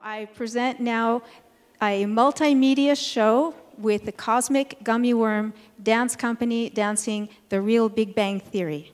I present now a multimedia show with the Cosmic Gummyworm Dance Company dancing The Real Big Bang Theory.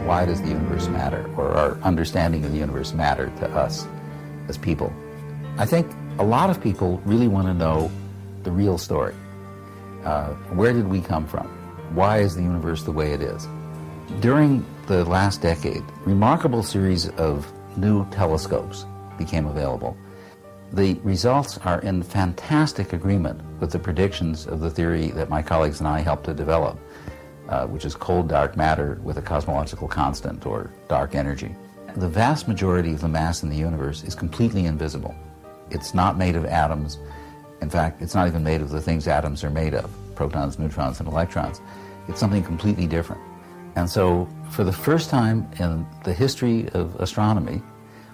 Why does the universe matter, or our understanding of the universe matter to us as people? I think a lot of people really want to know the real story. Where did we come from? Why is the universe the way it is? During the last decade, remarkable series of new telescopes became available. The results are in fantastic agreement with the predictions of the theory that my colleagues and I helped to develop, which is cold dark matter with a cosmological constant, or dark energy. The vast majority of the mass in the universe is completely invisible. It's not made of atoms. In fact, it's not even made of the things atoms are made of, protons, neutrons, and electrons. It's something completely different. And so, for the first time in the history of astronomy,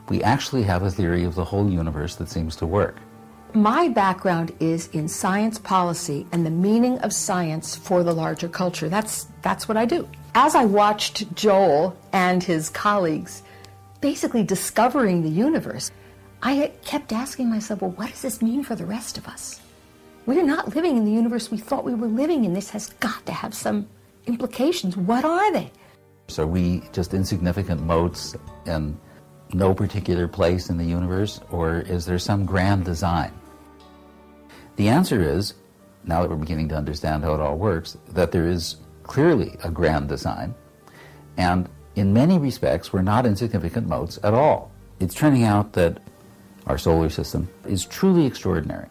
we actually have a theory of the whole universe that seems to work. My background is in science policy and the meaning of science for the larger culture. That's what I do. As I watched Joel and his colleagues basically discovering the universe, I kept asking myself, well, what does this mean for the rest of us? We're not living in the universe we thought we were living in. This has got to have some implications. What are they? So are we just insignificant motes in no particular place in the universe, or is there some grand design? The answer is, now that we're beginning to understand how it all works, that there is clearly a grand design, and in many respects we're not insignificant motes at all. It's turning out that our solar system is truly extraordinary.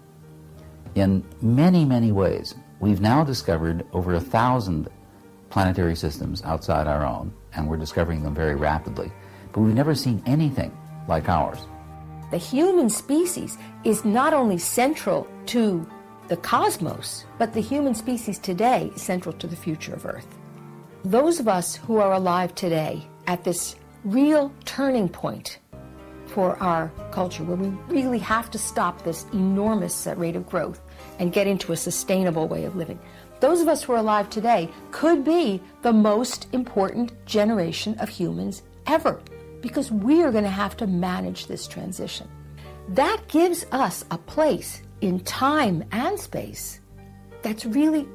In many, many ways, we've now discovered over 1,000 planetary systems outside our own, and we're discovering them very rapidly. But we've never seen anything like ours. The human species is not only central to the cosmos, but the human species today is central to the future of Earth. Those of us who are alive today at this real turning point for our culture, where we really have to stop this enormous rate of growth and get into a sustainable way of living, those of us who are alive today could be the most important generation of humans ever, because we are going to have to manage this transition. That gives us a place in time and space that's really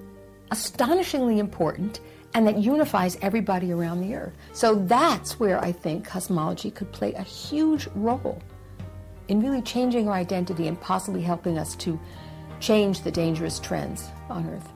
astonishingly important and that unifies everybody around the Earth. So that's where I think cosmology could play a huge role in really changing our identity and possibly helping us to change the dangerous trends on Earth.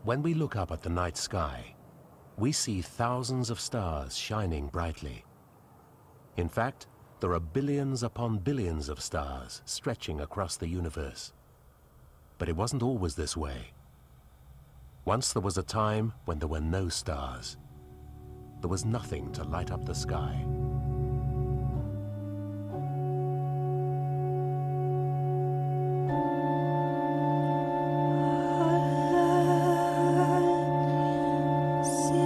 When we look up at the night sky, we see thousands of stars shining brightly. In fact, there are billions upon billions of stars stretching across the universe. But it wasn't always this way. Once there was a time when there were no stars. There was nothing to light up the sky. See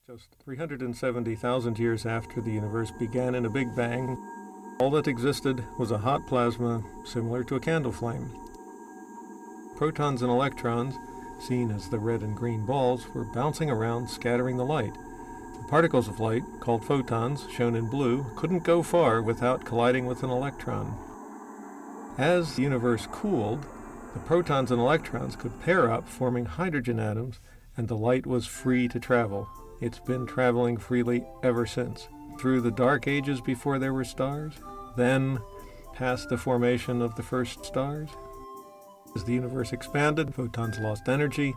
Just 370,000 years after the universe began in a Big Bang, all that existed was a hot plasma similar to a candle flame. Protons and electrons, seen as the red and green balls, were bouncing around, scattering the light. The particles of light, called photons, shown in blue, couldn't go far without colliding with an electron. As the universe cooled, the protons and electrons could pair up, forming hydrogen atoms, and the light was free to travel. It's been traveling freely ever since, through the dark ages before there were stars, then past the formation of the first stars. As the universe expanded, photons lost energy,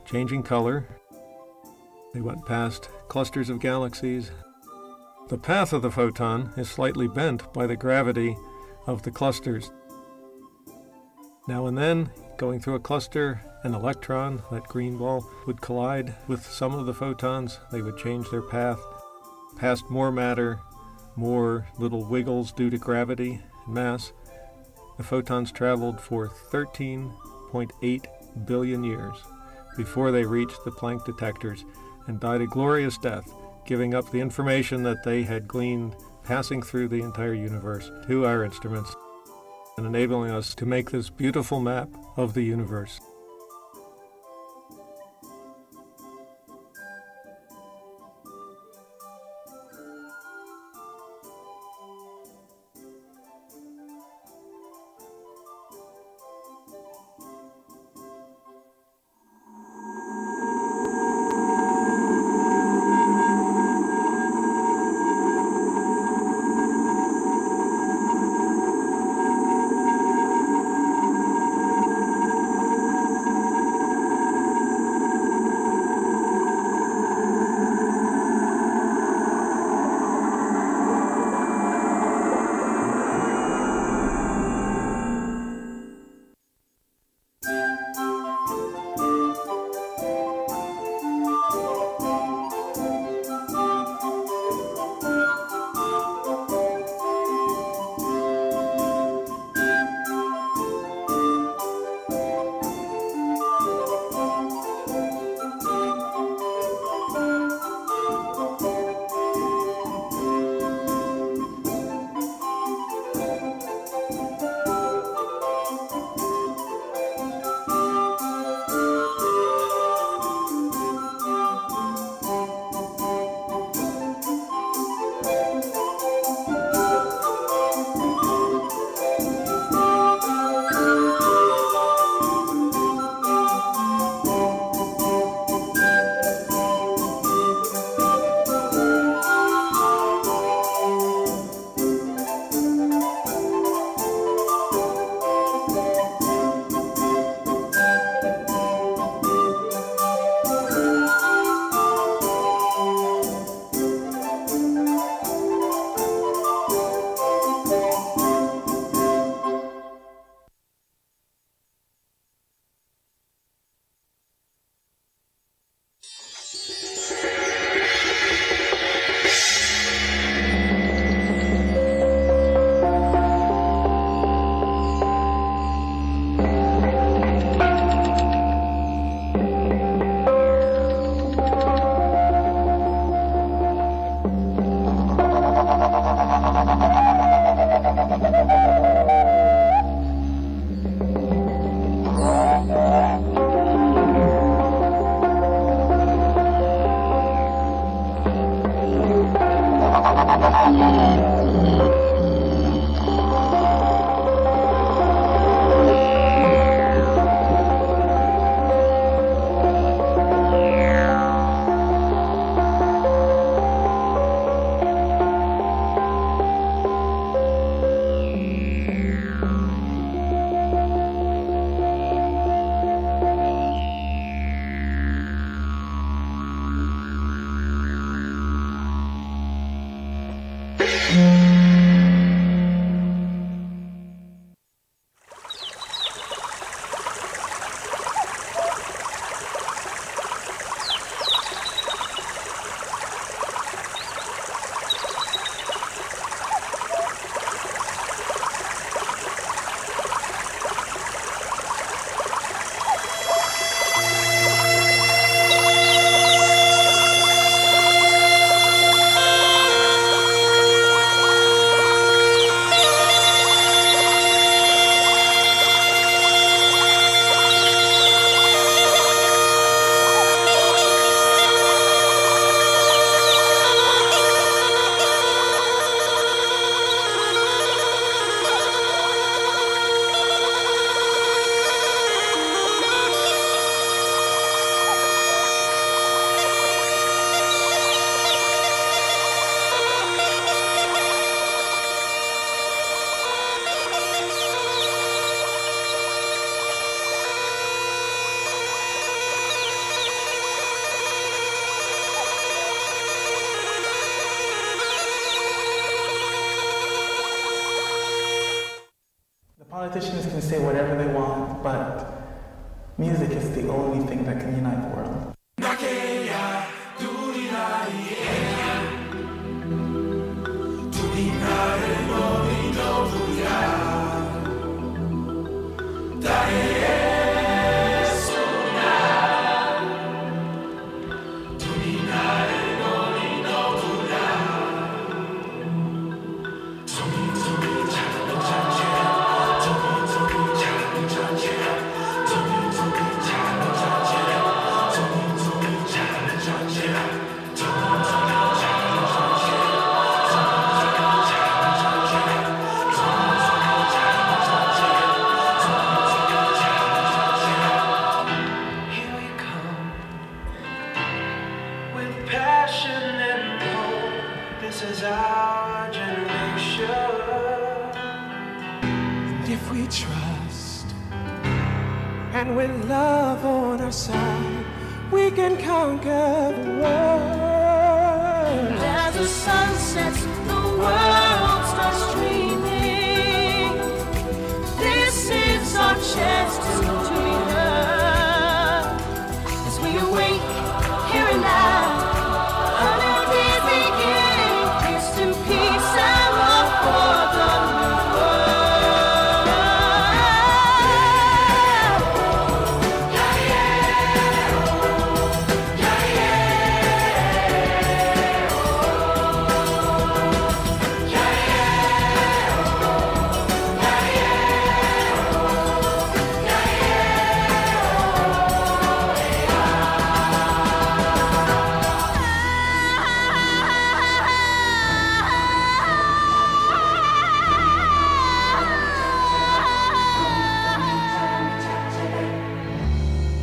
changing color. They went past clusters of galaxies. The path of the photon is slightly bent by the gravity of the clusters. Now and then, going through a cluster, an electron, that green ball, would collide with some of the photons. They would change their path, past more matter, more little wiggles due to gravity and mass. The photons traveled for 13.8 billion years before they reached the Planck detectors and died a glorious death, giving up the information that they had gleaned passing through the entire universe to our instruments and enabling us to make this beautiful map of the universe. Politicians can say whatever they want, but music is the only thing that can unite the world. And with love on our side, we can conquer the world. As the sun sets, the world starts dreaming. This is our chance to be heard. As we awake here and now, a new day beginning. Here's to peace and love for the new world.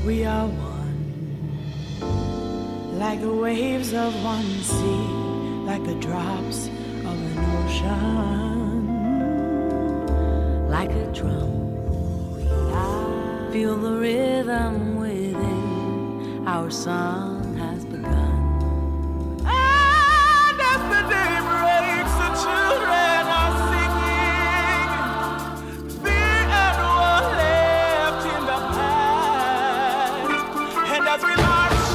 We are one, like the waves of one sea, like the drops of an ocean. Like a drum, we are. Feel the rhythm within. Our song has begun. And as the day breaks, the children are singing. Fear and war left in the past. And as we march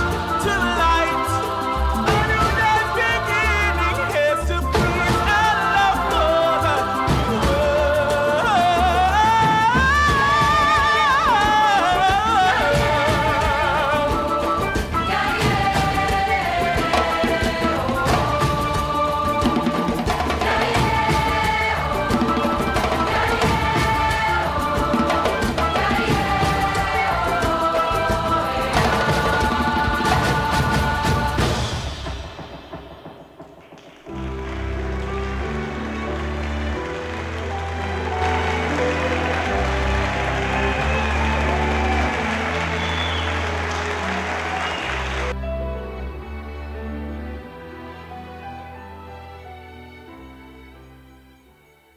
to the light, a new day's beginning. Here's to peace and love for the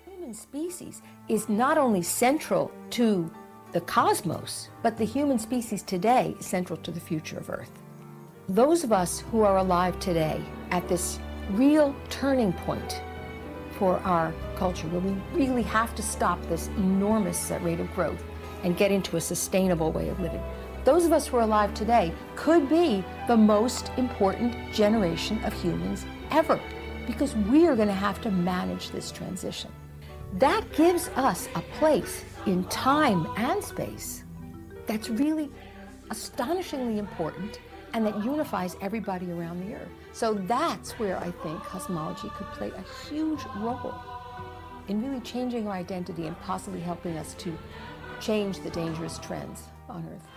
Human species is not only central to the cosmos, but the human species today is central to the future of Earth. Those of us who are alive today at this real turning point for our culture, where we really have to stop this enormous rate of growth and get into a sustainable way of living. Those of us who are alive today could be the most important generation of humans ever, because we are going to have to manage this transition. That gives us a place in time and space that's really astonishingly important and that unifies everybody around the Earth. So that's where I think cosmology could play a huge role in really changing our identity and possibly helping us to change the dangerous trends on Earth.